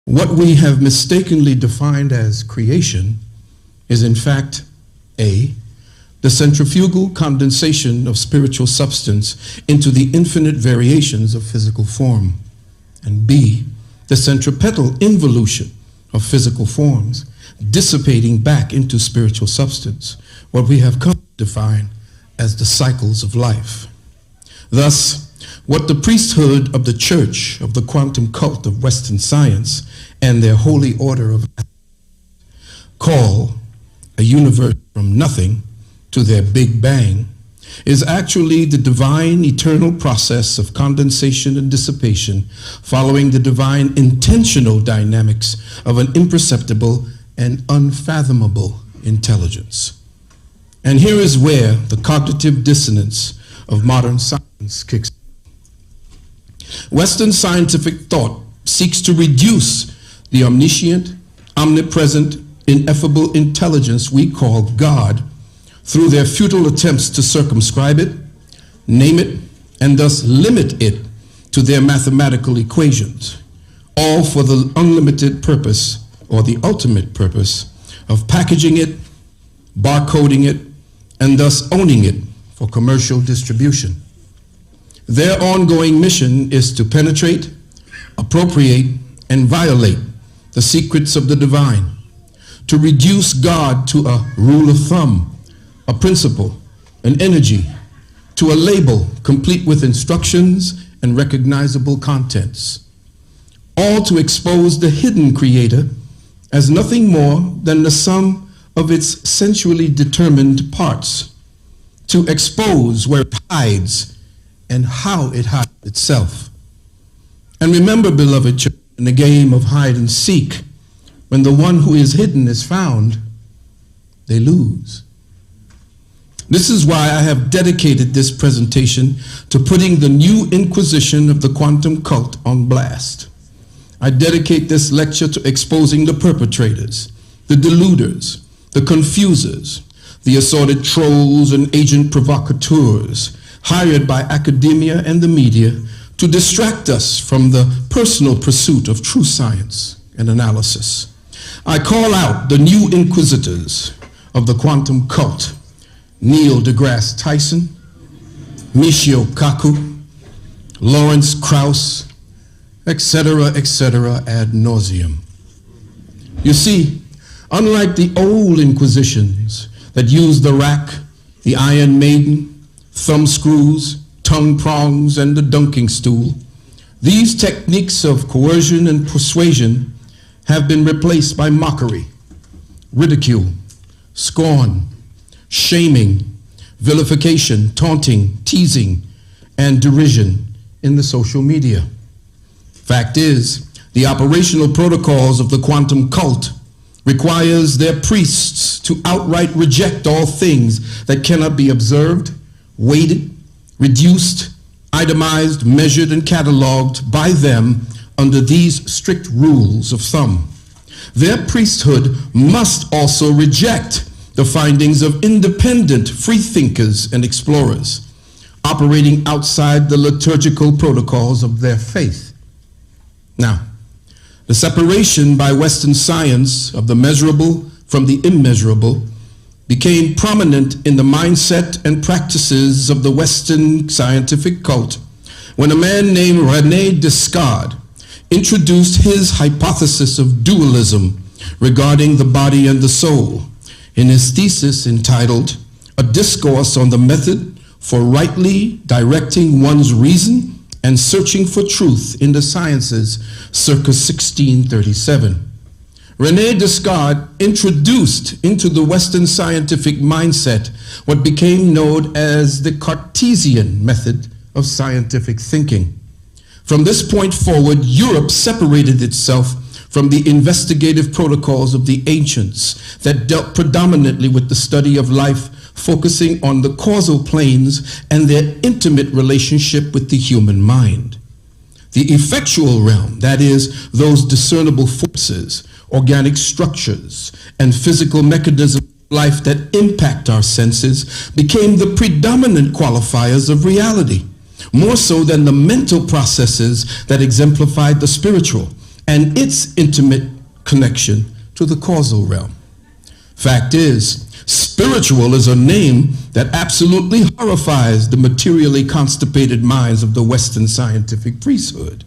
What we have mistakenly defined as creation is in fact A, the centrifugal condensation of spiritual substance into the infinite variations of physical form, and B, the centripetal involution of physical forms dissipating back into spiritual substance, what we have come to define as the cycles of life. Thus, what the priesthood of the Church of the quantum cult of Western science and their holy order of call a universe from nothing to their Big Bang is actually the divine eternal process of condensation and dissipation following the divine intentional dynamics of an imperceptible and unfathomable intelligence. And here is where the cognitive dissonance of modern science kicks in. Western scientific thought seeks to reduce the omniscient, omnipresent, ineffable intelligence we call God through their futile attempts to circumscribe it, name it, and thus limit it to their mathematical equations, all for the unlimited purpose or the ultimate purpose of packaging it, barcoding it, and thus owning it for commercial distribution. Their ongoing mission is to penetrate, appropriate, and violate the secrets of the divine, to reduce God to a rule of thumb, a principle, an energy, to a label complete with instructions and recognizable contents, all to expose the hidden creator as nothing more than the sum of its sensually determined parts, to expose where it hides and how it hides itself. And remember, beloved church, in the game of hide and seek, when the one who is hidden is found, they lose. This is why I have dedicated this presentation to putting the new inquisition of the quantum cult on blast. I dedicate this lecture to exposing the perpetrators, the deluders, the confusers, the assorted trolls and agent provocateurs hired by academia and the media to distract us from the personal pursuit of true science and analysis. I call out the new inquisitors of the quantum cult: Neil deGrasse Tyson, Michio Kaku, Lawrence Krauss, etc., ad nauseum. You see, unlike the old inquisitions that used the rack, the Iron Maiden, thumb screws, tongue prongs, and the dunking stool, these techniques of coercion and persuasion have been replaced by mockery, ridicule, scorn, shaming, vilification, taunting, teasing, and derision in the social media. Fact is, the operational protocols of the quantum cult requires their priests to outright reject all things that cannot be observed, weighted, reduced, itemized, measured, and cataloged by them under these strict rules of thumb. Their priesthood must also reject the findings of independent freethinkers and explorers operating outside the liturgical protocols of their faith. Now, the separation by Western science of the measurable from the immeasurable became prominent in the mindset and practices of the Western scientific cult when a man named René Descartes introduced his hypothesis of dualism regarding the body and the soul in his thesis entitled "A Discourse on the Method for Rightly Directing One's Reason and Searching for Truth in the Sciences," circa 1637. René Descartes introduced into the Western scientific mindset what became known as the Cartesian method of scientific thinking. From this point forward, Europe separated itself from the investigative protocols of the ancients that dealt predominantly with the study of life, focusing on the causal planes and their intimate relationship with the human mind. The effectual realm, that is, those discernible forces, organic structures, and physical mechanisms of life that impact our senses, became the predominant qualifiers of reality, more so than the mental processes that exemplified the spiritual, and its intimate connection to the causal realm. Fact is, spiritual is a name that absolutely horrifies the materially constipated minds of the Western scientific priesthood,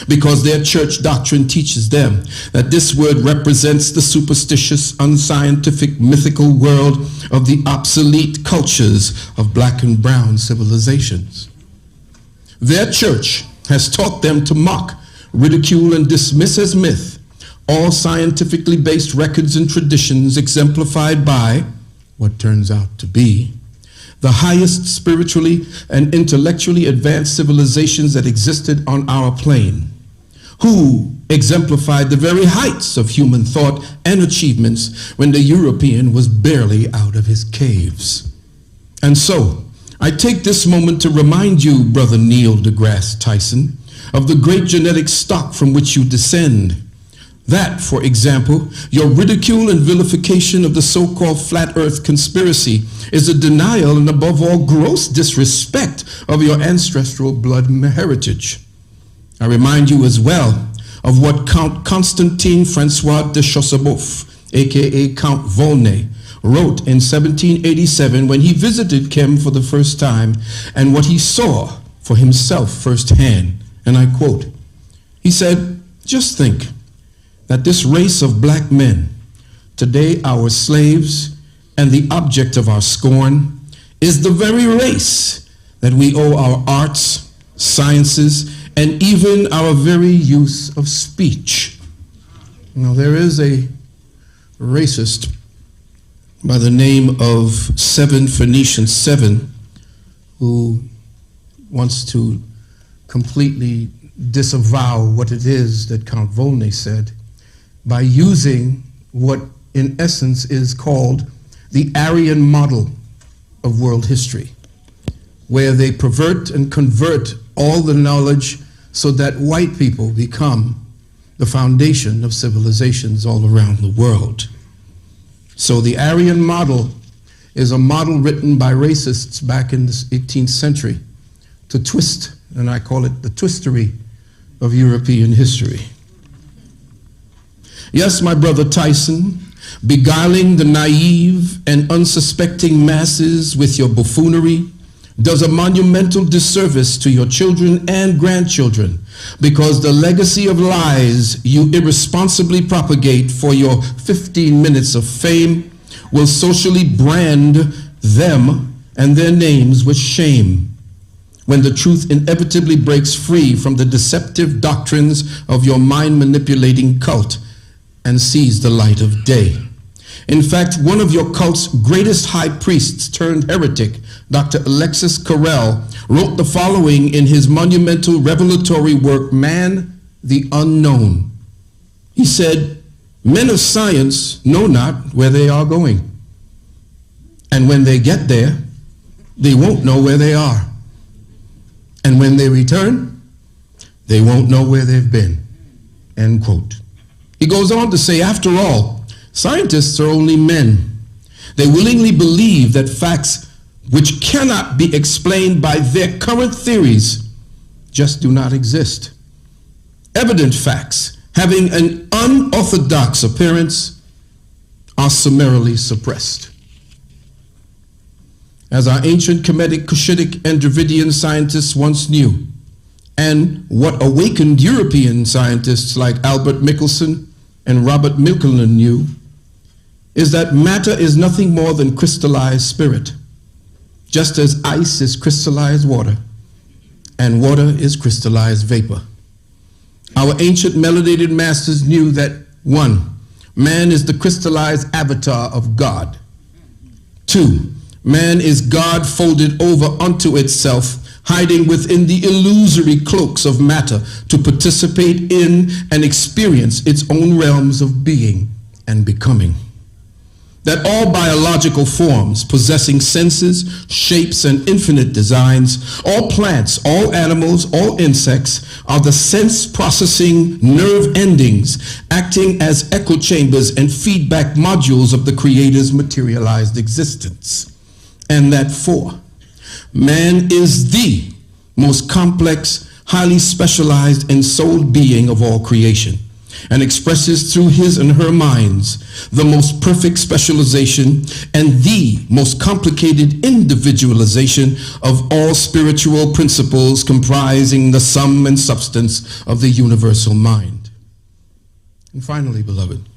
because their church doctrine teaches them that this word represents the superstitious, unscientific, mythical world of the obsolete cultures of black and brown civilizations. Their church has taught them to mock, ridicule, and dismiss as myth all scientifically based records and traditions exemplified by what turns out to be the highest spiritually and intellectually advanced civilizations that existed on our plane, who exemplified the very heights of human thought and achievements when the European was barely out of his caves. And so, I take this moment to remind you, Brother Neil deGrasse Tyson, of the great genetic stock from which you descend. That, for example, your ridicule and vilification of the so-called flat earth conspiracy is a denial and above all gross disrespect of your ancestral blood heritage. I remind you as well of what Count Constantin Francois de Chassebeuf, aka Count Volney, wrote in 1787 when he visited Kem for the first time, and what he saw for himself firsthand. And I quote, he said, "Just think that this race of black men, today our slaves and the object of our scorn, is the very race that we owe our arts, sciences, and even our very use of speech." Now, there is a racist by the name of 7 Phoenician 7 who wants to completely disavow what it is that Count Volney said by using what in essence is called the Aryan model of world history, where they pervert and convert all the knowledge so that white people become the foundation of civilizations all around the world. So the Aryan model is a model written by racists back in the 18th century to twist, and I call it the twistery of European history. Yes, my brother Tyson, beguiling the naive and unsuspecting masses with your buffoonery does a monumental disservice to your children and grandchildren, because the legacy of lies you irresponsibly propagate for your 15 minutes of fame will socially brand them and their names with shame when the truth inevitably breaks free from the deceptive doctrines of your mind-manipulating cult and sees the light of day. In fact, one of your cult's greatest high priests turned heretic, Dr. Alexis Carrel, wrote the following in his monumental revelatory work, Man the Unknown. He said, "Men of science know not where they are going. And when they get there, they won't know where they are. And when they return, they won't know where they've been." End quote. He goes on to say, after all, scientists are only men. They willingly believe that facts which cannot be explained by their current theories just do not exist. Evident facts having an unorthodox appearance are summarily suppressed. As our ancient Kemetic, Cushitic, and Dravidian scientists once knew, and what awakened European scientists like Albert Michelson and Robert Milkelin knew, is that matter is nothing more than crystallized spirit, just as ice is crystallized water, and water is crystallized vapor. Our ancient melanated masters knew that 1, man is the crystallized avatar of God. 2, man is God folded over unto itself, hiding within the illusory cloaks of matter to participate in and experience its own realms of being and becoming. That all biological forms possessing senses, shapes, and infinite designs, all plants, all animals, all insects, are the sense-processing nerve endings acting as echo chambers and feedback modules of the Creator's materialized existence. And that 4, man is the most complex, highly specialized, and souled being of all creation, and expresses through his and her minds the most perfect specialization and the most complicated individualization of all spiritual principles comprising the sum and substance of the universal mind. And finally, beloved,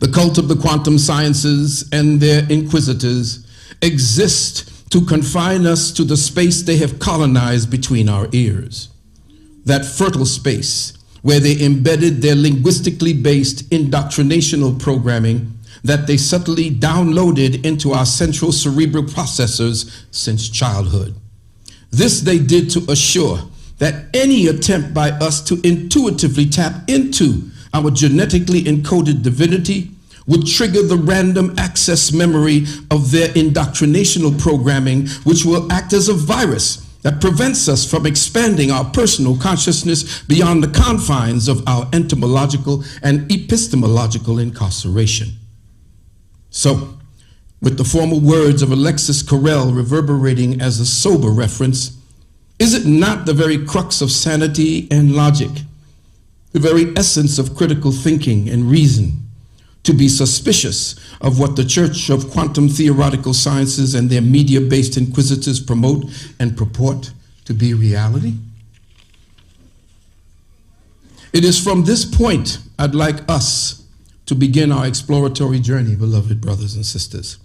the cult of the quantum sciences and their inquisitors exist to confine us to the space they have colonized between our ears, that fertile space where they embedded their linguistically based indoctrinational programming that they subtly downloaded into our central cerebral processors since childhood. This they did to assure that any attempt by us to intuitively tap into our genetically encoded divinity would trigger the random access memory of their indoctrinational programming, which will act as a virus that prevents us from expanding our personal consciousness beyond the confines of our entomological and epistemological incarceration. So, with the formal words of Alexis Carrel reverberating as a sober reference, is it not the very crux of sanity and logic, the very essence of critical thinking and reason, to be suspicious of what the Church of Quantum Theoretical Sciences and their media-based inquisitors promote and purport to be reality? It is from this point I'd like us to begin our exploratory journey, beloved brothers and sisters,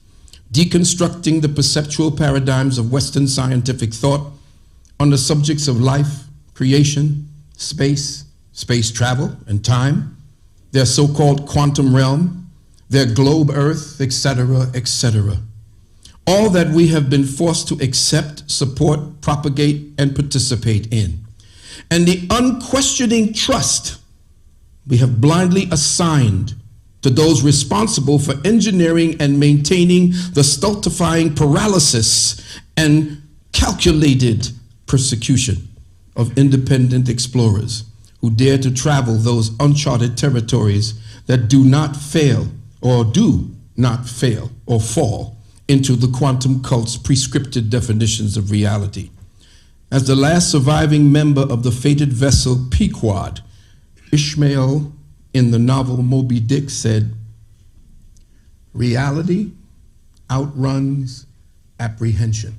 deconstructing the perceptual paradigms of Western scientific thought on the subjects of life, creation, space travel, and time, their so-called quantum realm, their globe Earth, etc., etc. All that we have been forced to accept, support, propagate, and participate in. And the unquestioning trust we have blindly assigned to those responsible for engineering and maintaining the stultifying paralysis and calculated persecution of independent explorers who dare to travel those uncharted territories that do not fail or fall into the quantum cult's prescripted definitions of reality. As the last surviving member of the fated vessel Pequod, Ishmael in the novel Moby Dick said, "Reality outruns apprehension."